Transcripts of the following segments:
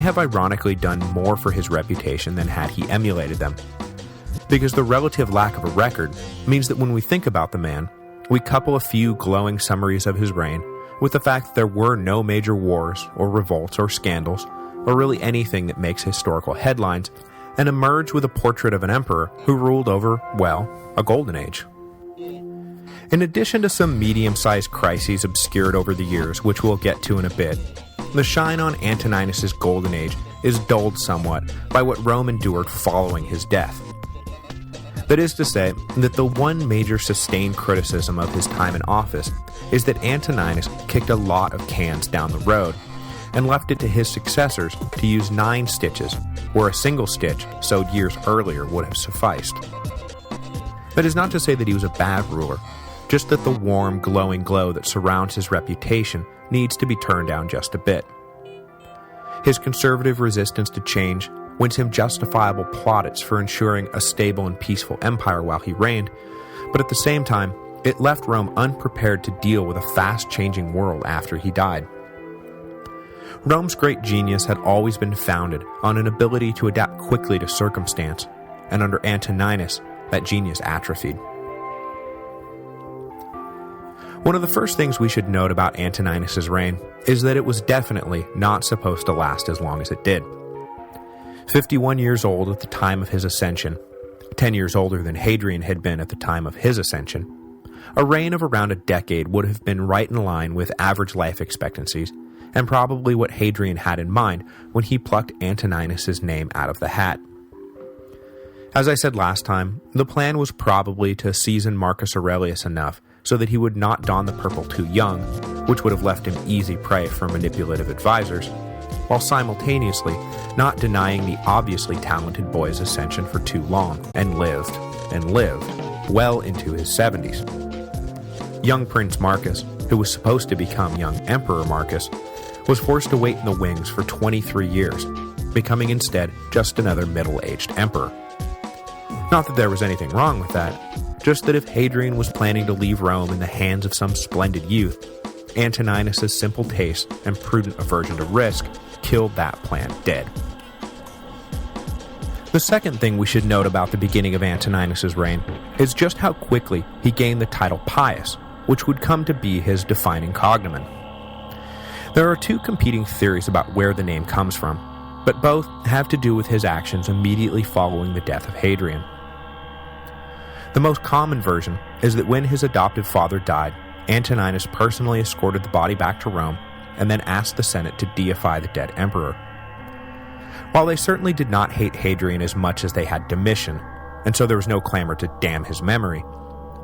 have ironically done more for his reputation than had he emulated them, because the relative lack of a record means that when we think about the man, we couple a few glowing summaries of his reign with the fact that there were no major wars or revolts or scandals, or really anything that makes historical headlines, and emerge with a portrait of an emperor who ruled over, well, a golden age. In addition to some medium-sized crises obscured over the years, which we'll get to in a bit, the shine on Antoninus' golden age is dulled somewhat by what Rome endured following his death. That is to say, that the one major sustained criticism of his time in office is that Antoninus kicked a lot of cans down the road, and left it to his successors to use 9 stitches, where a single stitch sewed years earlier would have sufficed. That is not to say that he was a bad ruler, just that the warm, glowing glow that surrounds his reputation needs to be turned down just a bit. His conservative resistance to change wins him justifiable plaudits for ensuring a stable and peaceful empire while he reigned, but at the same time, it left Rome unprepared to deal with a fast-changing world after he died. Rome's great genius had always been founded on an ability to adapt quickly to circumstance, and under Antoninus, that genius atrophied. One of the first things we should note about Antoninus' reign is that it was definitely not supposed to last as long as it did. 51 years old at the time of his ascension, 10 years older than Hadrian had been at the time of his ascension, a reign of around a decade would have been right in line with average life expectancies, and probably what Hadrian had in mind when he plucked Antoninus' name out of the hat. As I said last time, the plan was probably to season Marcus Aurelius enough so that he would not don the purple too young, which would have left him easy prey for manipulative advisors, while simultaneously not denying the obviously talented boy's ascension for too long, and lived, well into his 70s. Young Prince Marcus, who was supposed to become young Emperor Marcus, was forced to wait in the wings for 23 years, becoming instead just another middle-aged emperor. Not that there was anything wrong with that, just that if Hadrian was planning to leave Rome in the hands of some splendid youth, Antoninus' simple taste and prudent aversion to risk killed that plan dead. The second thing we should note about the beginning of Antoninus' reign is just how quickly he gained the title Pius, which would come to be his defining cognomen. There are 2 competing theories about where the name comes from, but both have to do with his actions immediately following the death of Hadrian. The most common version is that when his adoptive father died, Antoninus personally escorted the body back to Rome and then asked the Senate to deify the dead emperor. While they certainly did not hate Hadrian as much as they had Domitian, and so there was no clamor to damn his memory,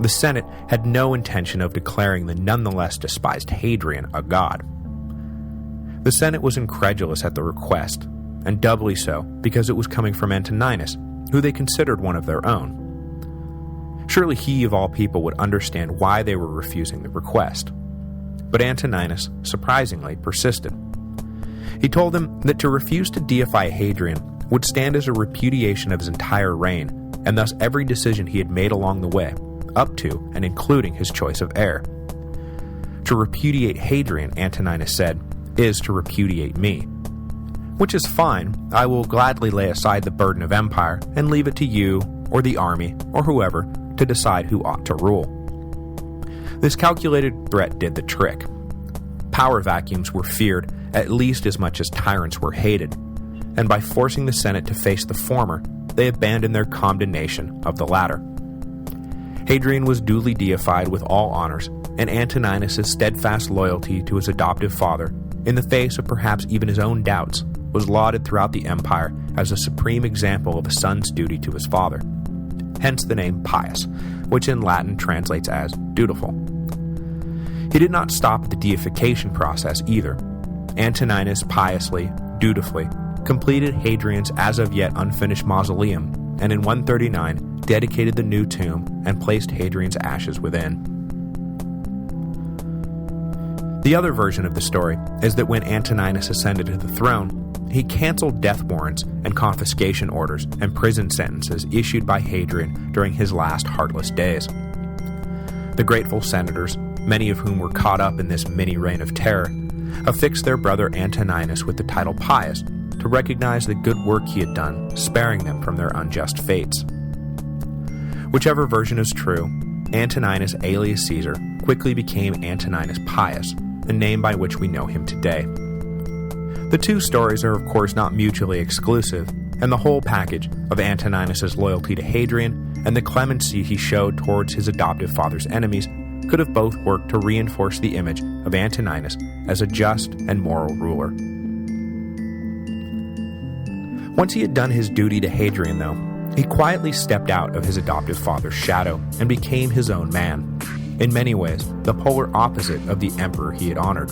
the Senate had no intention of declaring the nonetheless despised Hadrian a god. The Senate was incredulous at the request, and doubly so because it was coming from Antoninus, who they considered one of their own. Surely he, of all people, would understand why they were refusing the request. But Antoninus, surprisingly, persisted. He told them that to refuse to deify Hadrian would stand as a repudiation of his entire reign, and thus every decision he had made along the way, up to and including his choice of heir. To repudiate Hadrian, Antoninus said, is to repudiate me. Which is fine, I will gladly lay aside the burden of empire and leave it to you, or the army, or whoever, to decide who ought to rule. This calculated threat did the trick. Power vacuums were feared at least as much as tyrants were hated, and by forcing the Senate to face the former, they abandoned their condemnation of the latter. Hadrian was duly deified with all honors, and Antoninus' steadfast loyalty to his adoptive father, in the face of perhaps even his own doubts, was lauded throughout the empire as a supreme example of a son's duty to his father. Hence the name Pius, which in Latin translates as dutiful. He did not stop at the deification process either. Antoninus piously, dutifully, completed Hadrian's as-of-yet unfinished mausoleum, and in 139 dedicated the new tomb and placed Hadrian's ashes within. The other version of the story is that when Antoninus ascended to the throne, he canceled death warrants and confiscation orders and prison sentences issued by Hadrian during his last heartless days. The grateful senators, many of whom were caught up in this mini reign of terror, affixed their brother Antoninus with the title Pius to to recognize the good work he had done, sparing them from their unjust fates. Whichever version is true, Antoninus alias Caesar quickly became Antoninus Pius, the name by which we know him today. The two stories are of course not mutually exclusive, and the whole package of Antoninus's loyalty to Hadrian and the clemency he showed towards his adoptive father's enemies could have both worked to reinforce the image of Antoninus as a just and moral ruler. Once he had done his duty to Hadrian, though, he quietly stepped out of his adoptive father's shadow and became his own man, in many ways the polar opposite of the emperor he had honored.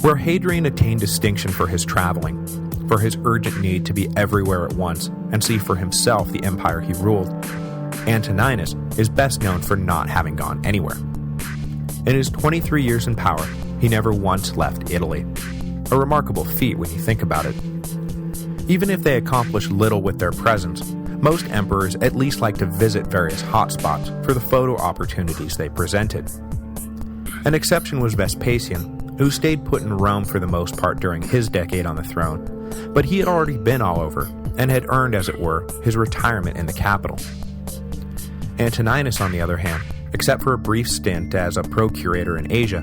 Where Hadrian attained distinction for his traveling, for his urgent need to be everywhere at once and see for himself the empire he ruled, Antoninus is best known for not having gone anywhere. In his 23 years in power, he never once left Italy. A remarkable feat when you think about it. Even if they accomplished little with their presence, most emperors at least like to visit various hotspots for the photo opportunities they presented. An exception was Vespasian, who stayed put in Rome for the most part during his decade on the throne, but he had already been all over, and had earned, as it were, his retirement in the capital. Antoninus, on the other hand, except for a brief stint as a procurator in Asia,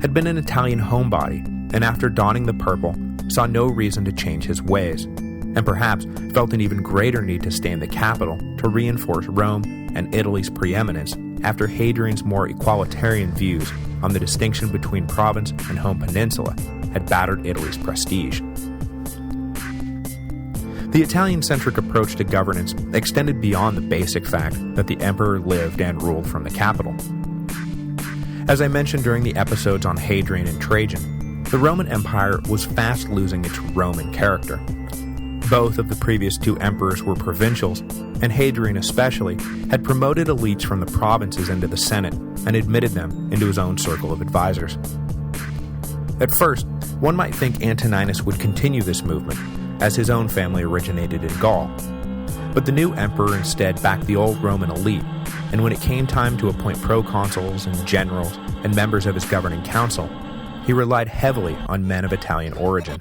had been an Italian homebody, and after donning the purple, saw no reason to change his ways, and perhaps felt an even greater need to stay in the capital to reinforce Rome and Italy's preeminence after Hadrian's more equalitarian views on the distinction between province and home peninsula had battered Italy's prestige. The Italian-centric approach to governance extended beyond the basic fact that the emperor lived and ruled from the capital. As I mentioned during the episodes on Hadrian and Trajan, the Roman Empire was fast losing its Roman character. Both of the previous two emperors were provincials, and Hadrian especially had promoted elites from the provinces into the Senate and admitted them into his own circle of advisors. At first, one might think Antoninus would continue this movement, as his own family originated in Gaul. But the new emperor instead backed the old Roman elite, and when it came time to appoint proconsuls and generals and members of his governing council, he relied heavily on men of Italian origin.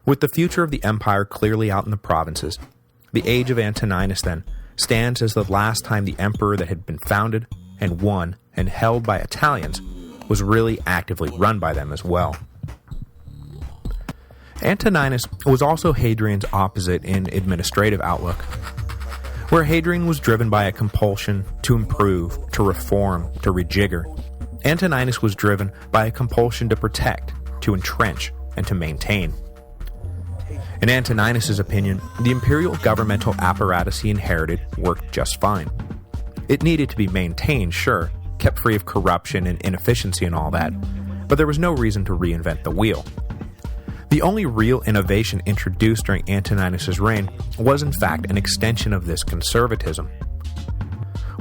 With the future of the empire clearly out in the provinces, the age of Antoninus, then, stands as the last time the emperor that had been founded and won and held by Italians was really actively run by them as well. Antoninus was also Hadrian's opposite in administrative outlook. Where Hadrian was driven by a compulsion to improve, to reform, to rejigger, Antoninus was driven by a compulsion to protect, to entrench, and to maintain. In Antoninus's opinion, the imperial governmental apparatus he inherited worked just fine. It needed to be maintained, sure, kept free of corruption and inefficiency and all that, but there was no reason to reinvent the wheel. The only real innovation introduced during Antoninus's reign was in fact an extension of this conservatism.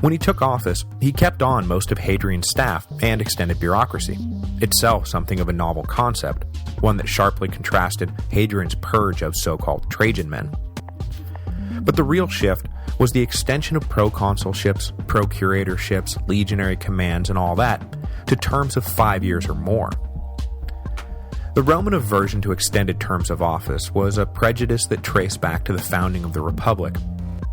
When he took office, he kept on most of Hadrian's staff and extended bureaucracy, itself something of a novel concept, one that sharply contrasted Hadrian's purge of so-called Trajan men. But the real shift was the extension of proconsulships, procuratorships, legionary commands, and all that to terms of 5 years or more. The Roman aversion to extended terms of office was a prejudice that traced back to the founding of the Republic,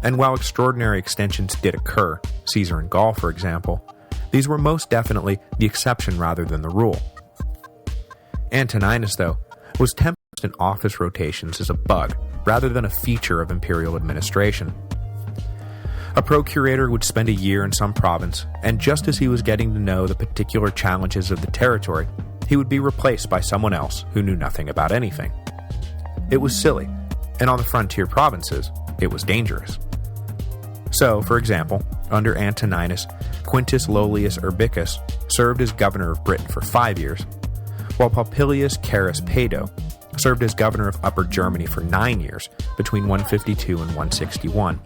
and while extraordinary extensions did occur, Caesar and Gaul for example, these were most definitely the exception rather than the rule. Antoninus, though, was tempted in office rotations as a bug rather than a feature of imperial administration. A procurator would spend a year in some province, and just as he was getting to know the particular challenges of the territory, he would be replaced by someone else who knew nothing about anything. It was silly, and on the frontier provinces, it was dangerous. So, for example, under Antoninus, Quintus Lollius Urbicus served as governor of Britain for 5 years, while Popilius Carus Pado served as governor of Upper Germany for 9 years, between 152 and 161.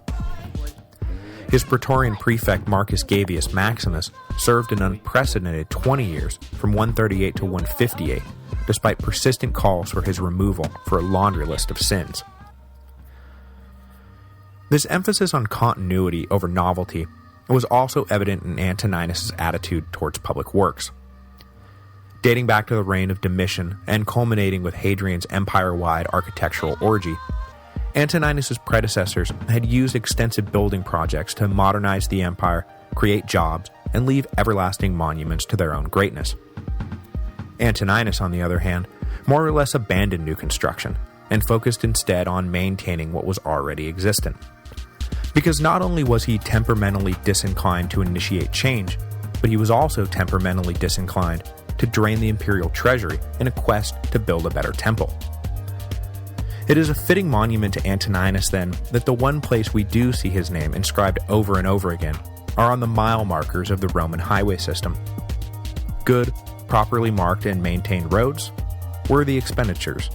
His Praetorian prefect Marcus Gavius Maximus served an unprecedented 20 years, from 138 to 158, despite persistent calls for his removal for a laundry list of sins. This emphasis on continuity over novelty was also evident in Antoninus' attitude towards public works. Dating back to the reign of Domitian and culminating with Hadrian's empire-wide architectural orgy, Antoninus' predecessors had used extensive building projects to modernize the empire, create jobs, and leave everlasting monuments to their own greatness. Antoninus, on the other hand, more or less abandoned new construction, and focused instead on maintaining what was already existent. Because not only was he temperamentally disinclined to initiate change, but he was also temperamentally disinclined to drain the imperial treasury in a quest to build a better temple. It is a fitting monument to Antoninus, then, that the one place we do see his name inscribed over and over again are on the mile markers of the Roman highway system. Good, properly marked and maintained roads, worthy expenditures.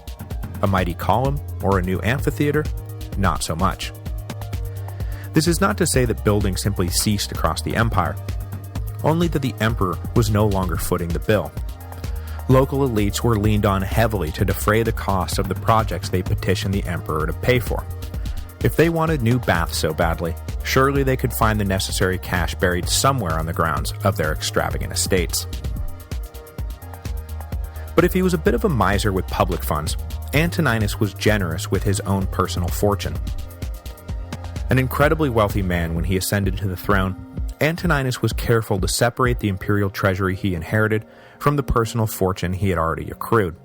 A mighty column or a new amphitheater? Not so much. This is not to say that building simply ceased across the empire, only that the emperor was no longer footing the bill. Local elites were leaned on heavily to defray the costs of the projects they petitioned the emperor to pay for. If they wanted new baths so badly, surely they could find the necessary cash buried somewhere on the grounds of their extravagant estates. But if he was a bit of a miser with public funds, Antoninus was generous with his own personal fortune. An incredibly wealthy man when he ascended to the throne, Antoninus was careful to separate the imperial treasury he inherited from the personal fortune he had already accrued.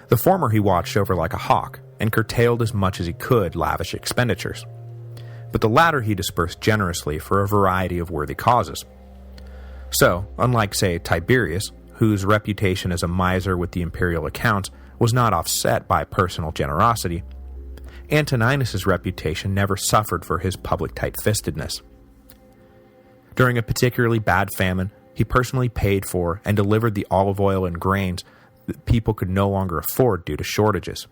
The former he watched over like a hawk, and curtailed as much as he could lavish expenditures. But the latter he dispersed generously for a variety of worthy causes. So, unlike, say, Tiberius, whose reputation as a miser with the imperial accounts was not offset by personal generosity, Antoninus' reputation never suffered for his public tight-fistedness. During a particularly bad famine, he personally paid for and delivered the olive oil and grains that people could no longer afford due to shortages.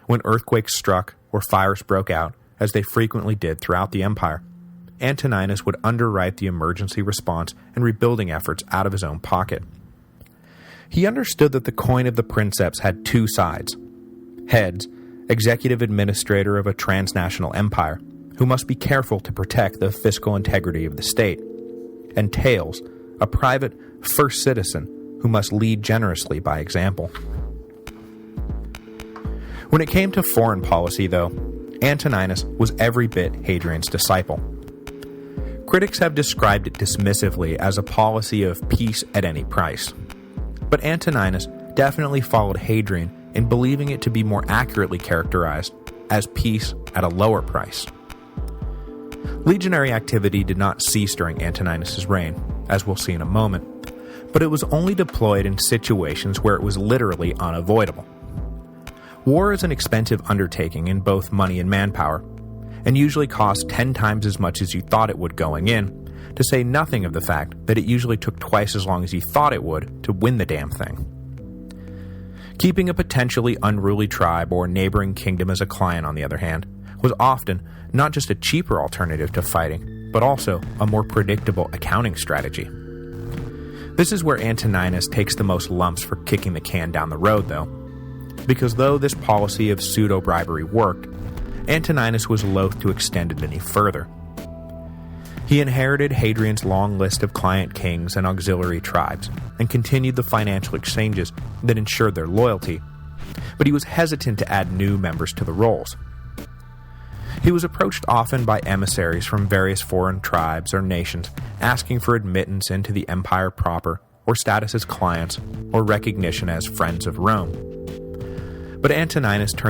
When earthquakes struck or fires broke out, as they frequently did throughout the empire, Antoninus would underwrite the emergency response and rebuilding efforts out of his own pocket. He understood that the coin of the princeps had two sides: heads, executive administrator of a transnational empire, who must be careful to protect the fiscal integrity of the state, and tails, a private first citizen who must lead generously by example. When it came to foreign policy, though, Antoninus was every bit Hadrian's disciple. Critics have described it dismissively as a policy of peace at any price, but Antoninus definitely followed Hadrian in believing it to be more accurately characterized as peace at a lower price. Legionary activity did not cease during Antoninus' reign, as we'll see in a moment, but it was only deployed in situations where it was literally unavoidable. War is an expensive undertaking in both money and manpower, and usually costs 10 times as much as you thought it would going in, to say nothing of the fact that it usually took twice as long as you thought it would to win the damn thing. Keeping a potentially unruly tribe or neighboring kingdom as a client, on the other hand, was often not just a cheaper alternative to fighting, but also a more predictable accounting strategy. This is where Antoninus takes the most lumps for kicking the can down the road, though, because though this policy of pseudo-bribery worked, Antoninus was loath to extend it any further. He inherited Hadrian's long list of client kings and auxiliary tribes, and continued the financial exchanges that ensured their loyalty, but he was hesitant to add new members to the rolls. He was approached often by emissaries from various foreign tribes or nations asking for admittance into the empire proper, or status as clients, or recognition as friends of Rome. But Antoninus turned them